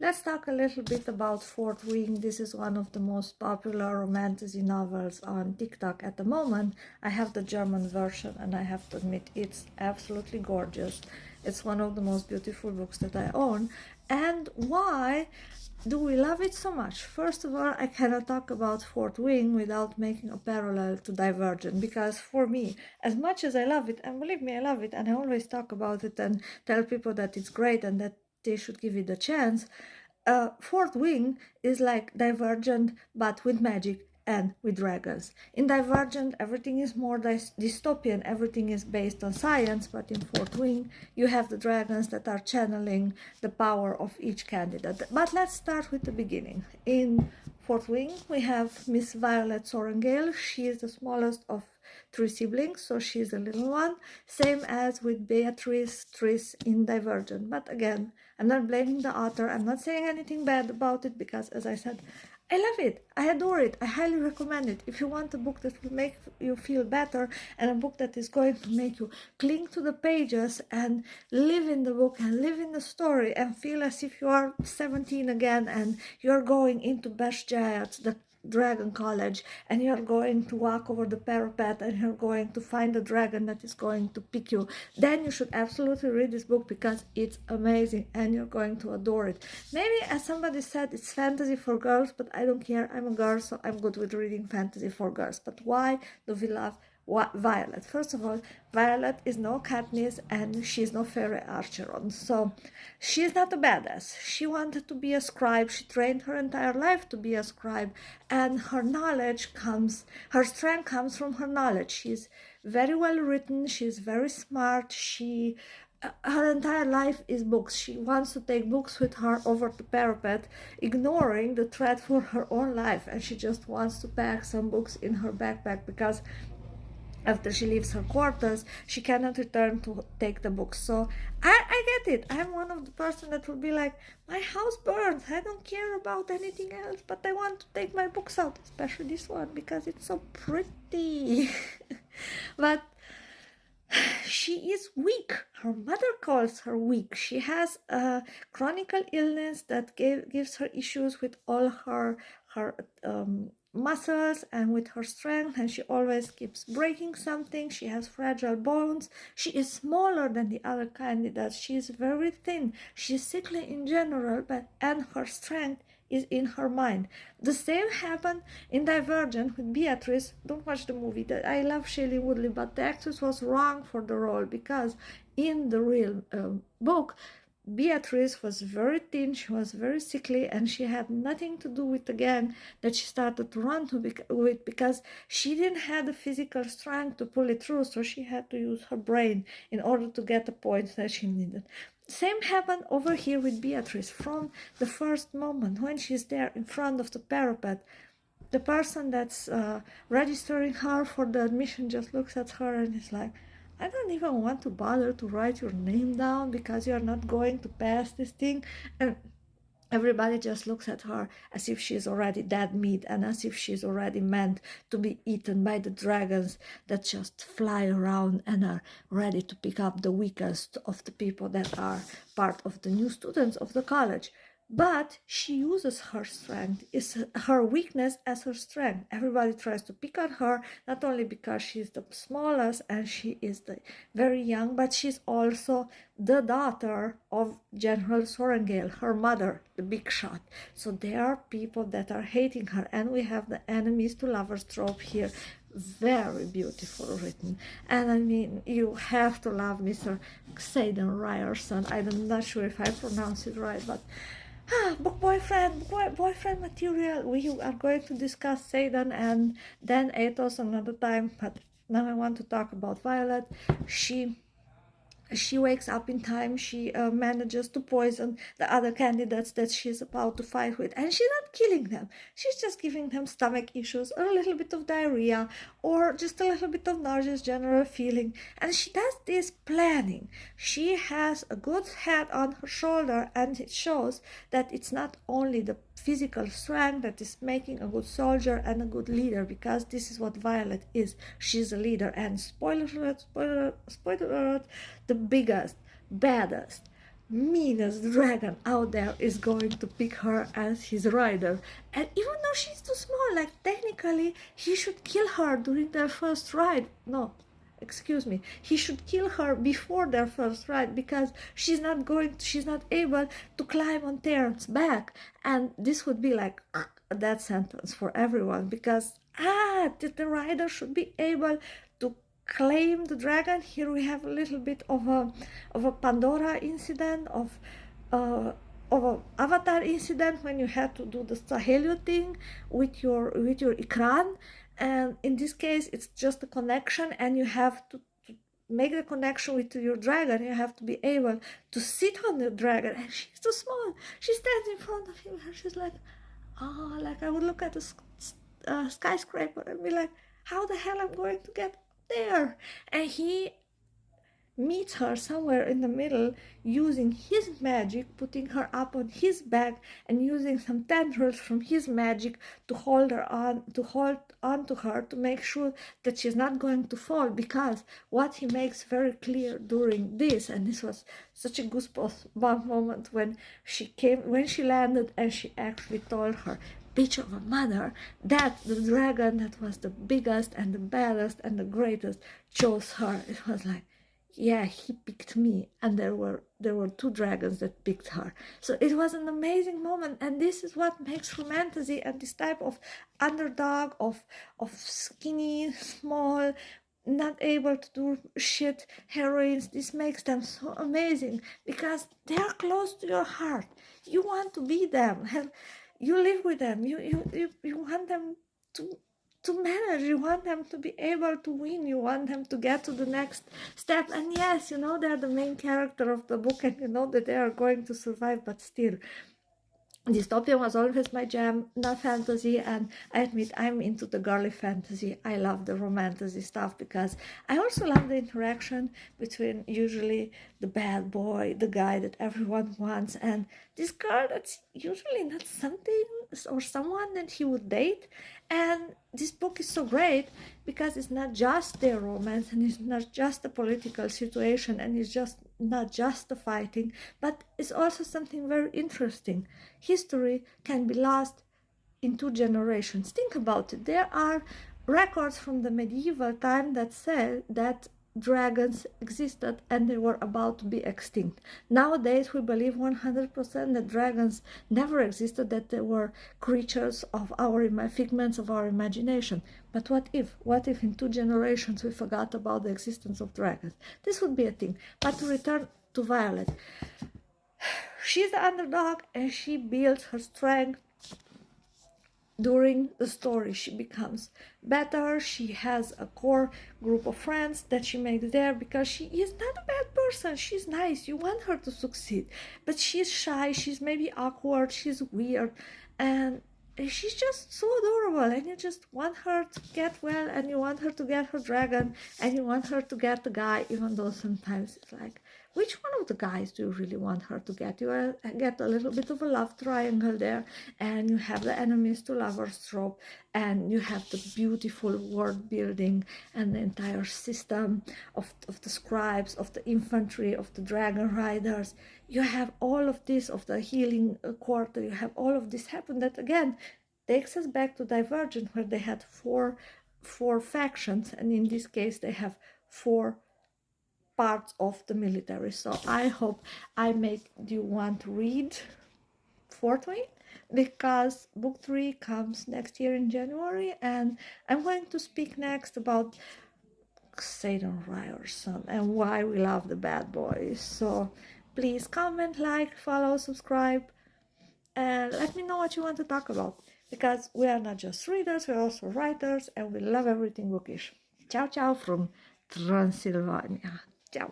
let's talk a little bit about Fourt Wing. This is one of the most popular romantic novels on TikTok at the moment. I have the German version and I have to admit it's absolutely gorgeous. It's one of the most beautiful books that I own. And why do we love it so much? First of all, I cannot talk about Fourt Wing without making a parallel to Divergent, because for me, as much as I love it, and believe me, I love it, and I always talk about it and tell people that it's great and that they should give it a chance, Fourt Wing is like Divergent but with magic and with dragons. In Divergent, everything is more dystopian, everything is based on science, but in Fourt Wing, you have the dragons that are channeling the power of each candidate. But let's start with the beginning. In Fourt Wing, we have Miss Violet Sorrengail. She is the smallest of three siblings, so she's the little one, same as with Beatrice Tris in Divergent. But again, I'm not blaming the author, I'm not saying anything bad about it, because as I said, I love it, I adore it, I highly recommend it. If you want a book that will make you feel better and a book that is going to make you cling to the pages and live in the book and live in the story and feel as if you are 17 again and you're going into Beshjayat, the dragon college, and you're going to walk over the parapet and you're going to find a dragon that is going to pick you, then you should absolutely read this book, because it's amazing and you're going to adore it. Maybe, as somebody said, it's fantasy for girls, but I don't care. I'm a girl, so I'm good with reading fantasy for girls. But why do we love Violet? First of all, Violet is no Katniss and she's no Fairy Archeron, so she's not a badass. She wanted to be a scribe. She trained her entire life to be a scribe, and her strength comes from her knowledge. She's very well written. She's very smart. Her entire life is books. She wants to take books with her over the parapet, ignoring the threat for her own life, and she just wants to pack some books in her backpack, because after she leaves her quarters, she cannot return to take the books. So I get it. I'm one of the person that will be like, my house burns, I don't care about anything else, but I want to take my books out, especially this one, because it's so pretty. But she is weak. Her mother calls her weak. She has a chronic illness that gives her issues with all her muscles and with her strength, and she always keeps breaking something. She has fragile bones. She is smaller than the other candidates. She is very thin. She is sickly in general, and her strength is in her mind. The same happened in Divergent with Beatrice. Don't watch the movie. I love Shailene Woodley, but the actress was wrong for the role, because in the real book, Beatrice was very thin, she was very sickly, and she had nothing to do with the gang that she started to run with, because she didn't have the physical strength to pull it through, so she had to use her brain in order to get the points that she needed. Same happened over here with Beatrice. From the first moment when she's there in front of the parapet, the person that's registering her for the admission just looks at her and is like, I don't even want to bother to write your name down, because you're not going to pass this thing. And everybody just looks at her as if she's already dead meat, and as if she's already meant to be eaten by the dragons that just fly around and are ready to pick up the weakest of the people that are part of the new students of the college. But she uses her strength, is her weakness as her strength. Everybody tries to pick on her, not only because she's the smallest and she is very young, but she's also the daughter of General Sorrengail, her mother, the big shot. So there are people that are hating her, and we have the enemies to lovers trope here. Very beautiful written. And I mean, you have to love Mr. Xaden Ryerson. I'm not sure if I pronounce it right, but book boyfriend material. We are going to discuss Satan and then Athos another time, but now I want to talk about Violet. She wakes up in time. She manages to poison the other candidates that she's about to fight with, and she's not killing them. She's just giving them stomach issues or a little bit of diarrhea or just a little bit of nauseous general feeling, and she does this planning. She has a good head on her shoulder, and it shows that it's not only the physical strength that is making a good soldier and a good leader, because this is what Violet is. She's a leader, and spoiler alert, the biggest, baddest, meanest dragon out there is going to pick her as his rider. And even though she's too small, like technically he should kill her during their first ride. No, excuse me, he should kill her before their first ride, because she's not able to climb on Terran's back. And this would be like a death sentence for everyone, because the rider should be able to claim the dragon. Here we have a little bit of a Pandora incident, of a Avatar incident, when you had to do the Sahelio thing with your Ikran. And in this case it's just a connection, and you have to make the connection with your dragon. You have to be able to sit on the dragon, and she's too small. She stands in front of him and she's like, oh, like I would look at a skyscraper and be like, how the hell I'm going to get there? And he meets her somewhere in the middle, using his magic, putting her up on his back, and using some tendrils from his magic to hold on to her, to make sure that she's not going to fall. Because what he makes very clear during this, and this was such a goosebump moment when she landed, and she actually told her bitch of a mother that the dragon that was the biggest and the baddest and the greatest chose her. It was like, yeah, he picked me, and there were two dragons that picked her. So it was an amazing moment, and this is what makes romantasy and this type of underdog, of skinny, small, not able to do shit heroines. This makes them so amazing, because they are close to your heart. You want to be them. You live with them. You want them to manage. You want them to be able to win. You want them to get to the next step. And yes, you know they're the main character of the book, and you know that they are going to survive, but still, dystopian was always my jam, not fantasy. And I admit I'm into the girly fantasy. I love the romantasy stuff, because I also love the interaction between usually the bad boy, the guy that everyone wants, and this girl that's usually not something or someone that he would date. And this book is so great because it's not just their romance, and it's not just a political situation, and it's just not just the fighting, but it's also something very interesting. History can be lost in 2 generations. Think about it. There are records from the medieval time that say that dragons existed and they were about to be extinct. Nowadays we believe 100% that dragons never existed, that they were creatures of our figments of our imagination. But what if in 2 generations we forgot about the existence of dragons? This would be a thing. But to return to Violet, she's the underdog, and she builds her strength during the story. She becomes better. She has a core group of friends that she makes there, because she is not a bad person. She's nice. You want her to succeed, but she's shy. She's maybe awkward. She's weird, and she's just so adorable, and you just want her to get well, and you want her to get her dragon, and you want her to get the guy, even though sometimes it's like, which one of the guys do you really want her to get? You get a little bit of a love triangle there, and you have the enemies to lovers trope, and you have the beautiful world building and the entire system of the scribes, of the infantry, of the dragon riders. You have all of this, of the healing quarter. You have all of this happen, that again takes us back to Divergent, where they had four factions, and in this case they have 4 parts of the military. So I hope I make you want to read Fourt Wing, because book 3 comes next year in January, and I'm going to speak next about Satan Ryerson and why we love the bad boys. So please comment, like, follow, subscribe, and let me know what you want to talk about, because we are not just readers, we're also writers, and we love everything bookish. Ciao ciao from Transylvania. Ciao.